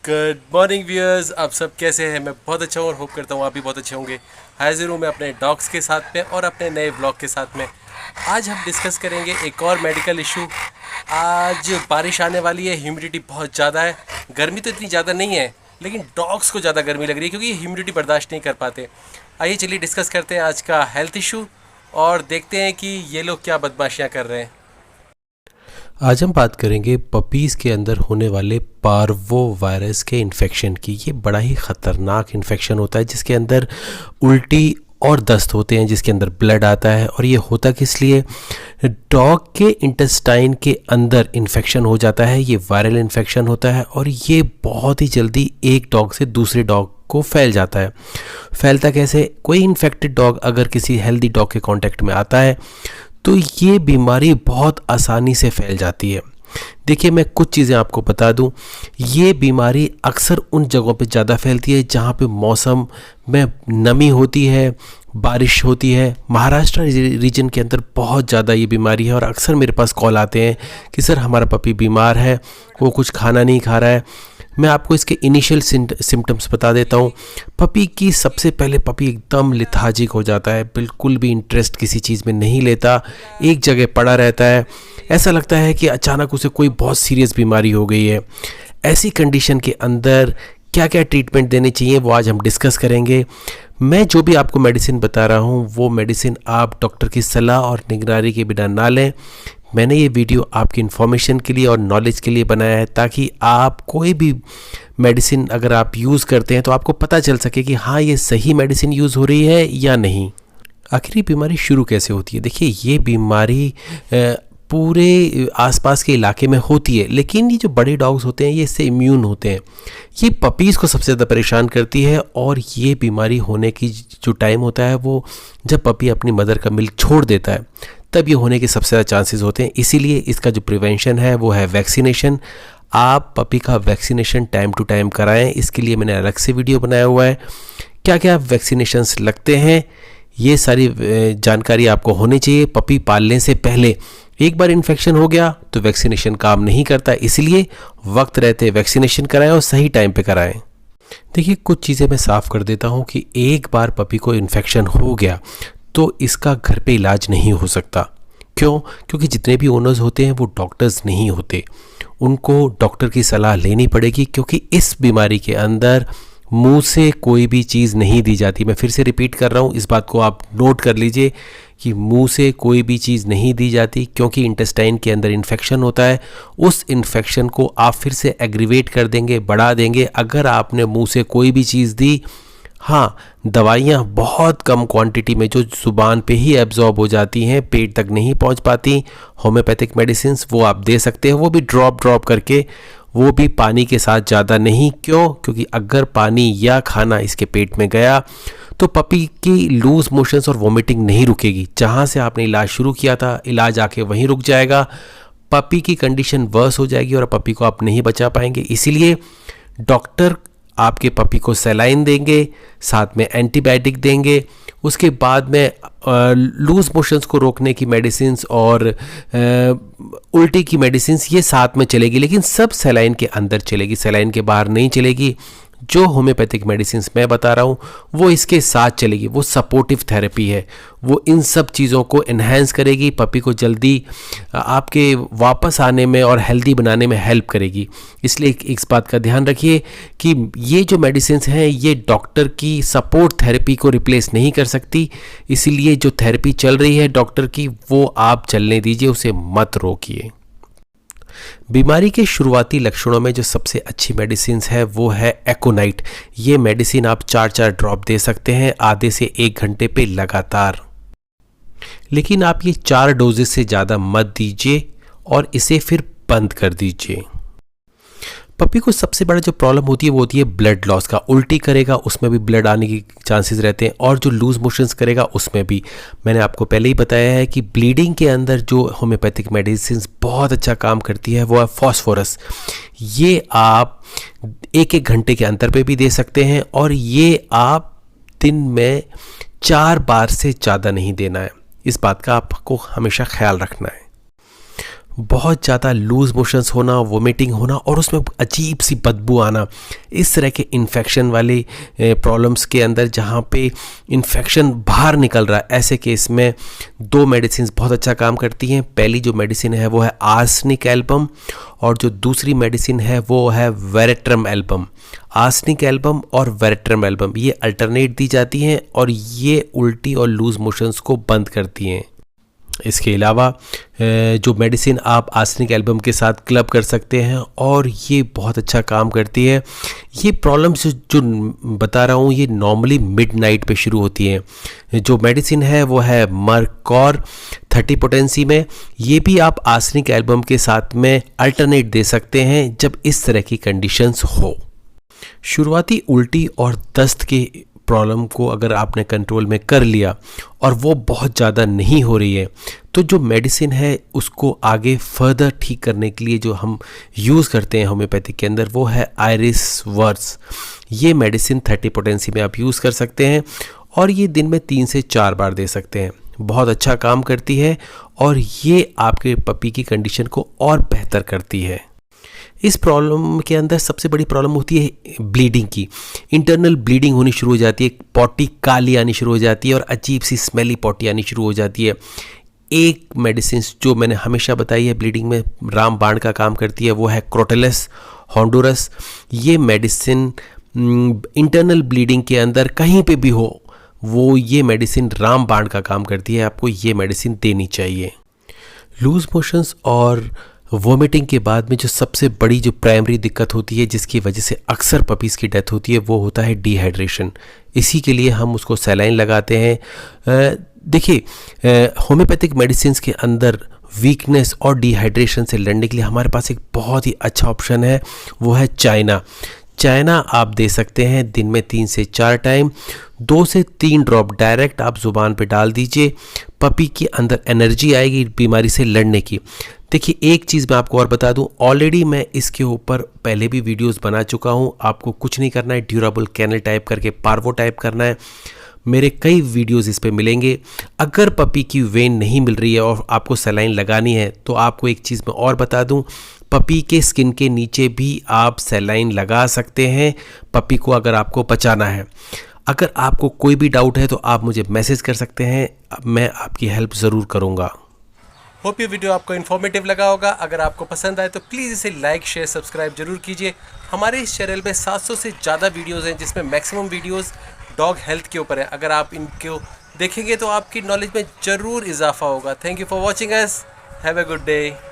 Good morning viewers, आप सब कैसे हैं? मैं बहुत अच्छा हूँ और होप करता हूँ आप भी बहुत अच्छे होंगे। हाजिर हूँ मैं अपने डॉग्स के साथ में और अपने नए व्लॉग के साथ में। आज हम डिस्कस करेंगे एक और मेडिकल इशू। आज बारिश आने वाली है, ह्यूमिडिटी बहुत ज़्यादा है। गर्मी तो इतनी ज़्यादा नहीं है, लेकिन डॉग्स को ज़्यादा गर्मी लग रही है क्योंकि ये ह्यूमिडिटी बर्दाश्त नहीं कर पाते। आइए चलिए डिस्कस करते हैं आज का हेल्थ इशू और देखते हैं कि ये लोग क्या बदमाशियाँ कर रहे हैं। आज हम बात करेंगे पपीज़ के अंदर होने वाले पार्वो वायरस के इन्फेक्शन की। ये बड़ा ही ख़तरनाक इन्फेक्शन होता है जिसके अंदर उल्टी और दस्त होते हैं, जिसके अंदर ब्लड आता है। और ये होता किस लिए? डॉग के इंटेस्टाइन के अंदर इन्फेक्शन हो जाता है। ये वायरल इन्फेक्शन होता है और ये बहुत ही जल्दी एक डॉग से दूसरे डॉग को फैल जाता है। फैलता कैसे? कोई इन्फेक्टेड डॉग अगर किसी हेल्दी डॉग के कांटेक्ट में आता है तो ये बीमारी बहुत आसानी से फैल जाती है। देखिए, मैं कुछ चीज़ें आपको बता दूं। ये बीमारी अक्सर उन जगहों पे ज़्यादा फैलती है जहाँ पे मौसम में नमी होती है, बारिश होती है। महाराष्ट्र रीजन के अंदर बहुत ज़्यादा ये बीमारी है और अक्सर मेरे पास कॉल आते हैं कि सर हमारा पपी बीमार है, वो कुछ खाना नहीं खा रहा है। मैं आपको इसके इनिशियल सिम्टम्स बता देता हूँ। पपी की सबसे पहले पपी एकदम लिथार्जिक हो जाता है, बिल्कुल भी इंटरेस्ट किसी चीज़ में नहीं लेता, एक जगह पड़ा रहता है। ऐसा लगता है कि अचानक उसे कोई बहुत सीरियस बीमारी हो गई है। ऐसी कंडीशन के अंदर क्या क्या ट्रीटमेंट देने चाहिए वो आज हम डिस्कस करेंगे। मैं जो भी आपको मेडिसिन बता रहा हूँ वो मेडिसिन आप डॉक्टर की सलाह और निगरानी के बिना ना लें। मैंने ये वीडियो आपकी इन्फॉर्मेशन के लिए और नॉलेज के लिए बनाया है ताकि आप कोई भी मेडिसिन अगर आप यूज़ करते हैं तो आपको पता चल सके कि हाँ, ये सही मेडिसिन यूज़ हो रही है या नहीं। आखिर ये बीमारी शुरू कैसे होती है? देखिए, ये बीमारी पूरे आसपास के इलाके में होती है, लेकिन ये जो बड़े डॉग्स होते हैं ये इससे इम्यून होते हैं। ये पपीज़ को सबसे ज़्यादा परेशान करती है और ये बीमारी होने की जो टाइम होता है वो जब पपी अपनी मदर का मिल्क छोड़ देता है, तब ये होने के सबसे ज़्यादा चांसेस होते हैं। इसीलिए इसका जो प्रिवेंशन है वो है वैक्सीनेशन। आप पपी का वैक्सीनेशन टाइम टू टाइम कराएं। इसके लिए मैंने अलग से वीडियो बनाया हुआ है। क्या क्या वैक्सीनेशंस लगते हैं ये सारी जानकारी आपको होनी चाहिए। पपी पालने से पहले एक बार इन्फेक्शन हो गया तो वैक्सीनेशन काम नहीं करता, इसलिए वक्त रहते वैक्सीनेशन कराएं और सही टाइम पे कराएं। देखिए, कुछ चीज़ें मैं साफ़ कर देता हूँ कि एक बार पपी को इन्फेक्शन हो गया तो इसका घर पे इलाज नहीं हो सकता। क्यों? क्योंकि जितने भी ओनर्स होते हैं वो डॉक्टर्स नहीं होते। उनको डॉक्टर की सलाह लेनी पड़ेगी क्योंकि इस बीमारी के अंदर मुंह से कोई भी चीज़ नहीं दी जाती। मैं फिर से रिपीट कर रहा हूँ, इस बात को आप नोट कर लीजिए कि मुंह से कोई भी चीज़ नहीं दी जाती क्योंकि इंटेस्टाइन के अंदर इन्फेक्शन होता है। उस इन्फेक्शन को आप फिर से एग्रीवेट कर देंगे, बढ़ा देंगे अगर आपने मुंह से कोई भी चीज़ दी। हाँ, दवाइयाँ बहुत कम क्वांटिटी में जो ज़ुबान पे ही एब्जॉर्ब हो जाती हैं, पेट तक नहीं पहुंच पाती, होम्योपैथिक मेडिसिन्स वो आप दे सकते हैं, वो भी ड्रॉप करके, वो भी पानी के साथ ज़्यादा नहीं। क्यों? क्योंकि अगर पानी या खाना इसके पेट में गया तो पपी की लूज मोशंस और वोमिटिंग नहीं रुकेगी। जहाँ से आपने इलाज शुरू किया था इलाज आके वहीं रुक जाएगा, पपी की कंडीशन वर्स हो जाएगी और पपी को आप नहीं बचा पाएंगे। इसीलिए डॉक्टर आपके पपी को सलाइन देंगे, साथ में एंटीबायोटिक देंगे। उसके बाद में लूज मोशंस को रोकने की मेडिसिन्स और उल्टी की मेडिसिन्स ये साथ में चलेगी, लेकिन सब सलाइन के अंदर चलेगी, सलाइन के बाहर नहीं चलेगी। जो होम्योपैथिक मेडिसिन्स मैं बता रहा हूँ वो इसके साथ चलेगी। वो सपोर्टिव थेरेपी है, वो इन सब चीज़ों को इन्हेंस करेगी, पपी को जल्दी आपके वापस आने में और हेल्दी बनाने में हेल्प करेगी। इसलिए इस बात का ध्यान रखिए कि ये जो मेडिसिन्स हैं ये डॉक्टर की सपोर्ट थेरेपी को रिप्लेस नहीं कर सकती। इसीलिए जो थेरेपी चल रही है डॉक्टर की वो आप चलने दीजिए, उसे मत रोकिए। बीमारी के शुरुआती लक्षणों में जो सबसे अच्छी मेडिसिन है वो है एकोनाइट। ये मेडिसिन आप 4 ड्रॉप दे सकते हैं आधे से 1 घंटे पे लगातार, लेकिन आप ये 4 डोजेस से ज़्यादा मत दीजिए और इसे फिर बंद कर दीजिए। पपी को सबसे बड़ा जो प्रॉब्लम होती है वो होती है ब्लड लॉस का। उल्टी करेगा उसमें भी ब्लड आने की चांसेस रहते हैं और जो लूज मोशंस करेगा उसमें भी। मैंने आपको पहले ही बताया है कि ब्लीडिंग के अंदर जो होम्योपैथिक मेडिसिन बहुत अच्छा काम करती है वो है फॉस्फोरस। ये आप 1-1 घंटे के अंतर पे भी दे सकते हैं और ये आप दिन में 4 बार से ज़्यादा नहीं देना है। इस बात का आपको हमेशा ख्याल रखना है। बहुत ज़्यादा लूज़ मोशंस होना, वोमिटिंग होना और उसमें अजीब सी बदबू आना, इस तरह के इन्फेक्शन वाले प्रॉब्लम्स के अंदर जहाँ पे इन्फेक्शन बाहर निकल रहा है, ऐसे केस में 2 मेडिसिन बहुत अच्छा काम करती हैं। पहली जो मेडिसिन है वो है आर्सेनिक एल्बम और जो दूसरी मेडिसिन है वो है वेरेट्रम एल्बम। आर्सेनिक एल्बम और वेरेट्रम एल्बम ये अल्टरनेट दी जाती हैं और ये उल्टी और लूज़ मोशंस को बंद करती हैं। इसके अलावा जो मेडिसिन आप आर्सेनिक एल्बम के साथ क्लब कर सकते हैं और ये बहुत अच्छा काम करती है। ये प्रॉब्लम्स जो बता रहा हूँ ये नॉर्मली मिडनाइट पे शुरू होती हैं। जो मेडिसिन है वो है मर्कॉर 30 पोटेंसी में। ये भी आप आर्सेनिक एल्बम के साथ में अल्टरनेट दे सकते हैं जब इस तरह की कंडीशंस हो। शुरुआती उल्टी और दस्त के प्रॉब्लम को अगर आपने कंट्रोल में कर लिया और वो बहुत ज़्यादा नहीं हो रही है, तो जो मेडिसिन है उसको आगे फर्दर ठीक करने के लिए जो हम यूज़ करते हैं होम्योपैथिक के अंदर वो है आयरिस वर्स। ये मेडिसिन 30 पोटेंसी में आप यूज़ कर सकते हैं और ये दिन में 3 से 4 बार दे सकते हैं। बहुत अच्छा काम करती है और ये आपके पपी की कंडीशन को और बेहतर करती है। इस प्रॉब्लम के अंदर सबसे बड़ी प्रॉब्लम होती है ब्लीडिंग की। इंटरनल ब्लीडिंग होनी शुरू हो जाती है, पॉटी काली आनी शुरू हो जाती है और अजीब सी स्मेली पॉटी आनी शुरू हो जाती है। एक मेडिसिन जो मैंने हमेशा बताई है ब्लीडिंग में रामबाण का काम करती है वो है क्रोटेलस हॉन्डुरस। ये मेडिसिन इंटरनल ब्लीडिंग के अंदर कहीं पे भी हो वो ये मेडिसिन रामबाण का काम करती है, आपको ये मेडिसिन देनी चाहिए। लूज मोशंस और वोमिटिंग के बाद में जो सबसे बड़ी जो प्राइमरी दिक्कत होती है जिसकी वजह से अक्सर पपीज़ की डेथ होती है वो होता है डिहाइड्रेशन। इसी के लिए हम उसको सलाइन लगाते हैं। देखिए होम्योपैथिक मेडिसिन के अंदर वीकनेस और डिहाइड्रेशन से लड़ने के लिए हमारे पास एक बहुत ही अच्छा ऑप्शन है, वो है चाइना आप दे सकते हैं दिन में 3 से 4 टाइम। 2 से 3 ड्रॉप डायरेक्ट आप ज़ुबान पे डाल दीजिए, पपी के अंदर एनर्जी आएगी बीमारी से लड़ने की। देखिए एक चीज़ मैं आपको और बता दूं, ऑलरेडी मैं इसके ऊपर पहले भी वीडियोस बना चुका हूं। आपको कुछ नहीं करना है, ड्यूरेबल कैनल टाइप करके पार्वो टाइप करना है, मेरे कई वीडियोस इस पे मिलेंगे। अगर पपी की वेन नहीं मिल रही है और आपको सलाइन लगानी है तो आपको एक चीज़ मैं और बता दूं, पपी के स्किन के नीचे भी आप सलाइन लगा सकते हैं पपी को अगर आपको बचाना है। अगर आपको कोई भी डाउट है तो आप मुझे मैसेज कर सकते हैं, मैं आपकी हेल्प ज़रूर करूँगा। होप ये वीडियो आपको इन्फॉर्मेटिव लगा होगा। अगर आपको पसंद आए तो प्लीज़ इसे लाइक शेयर सब्सक्राइब जरूर कीजिए। हमारे इस चैनल में 700 से ज़्यादा वीडियोस हैं जिसमें मैक्सिमम वीडियोस डॉग हेल्थ के ऊपर है। अगर आप इनको देखेंगे तो आपकी नॉलेज में ज़रूर इजाफा होगा। Thank you for watching us. Have a good day.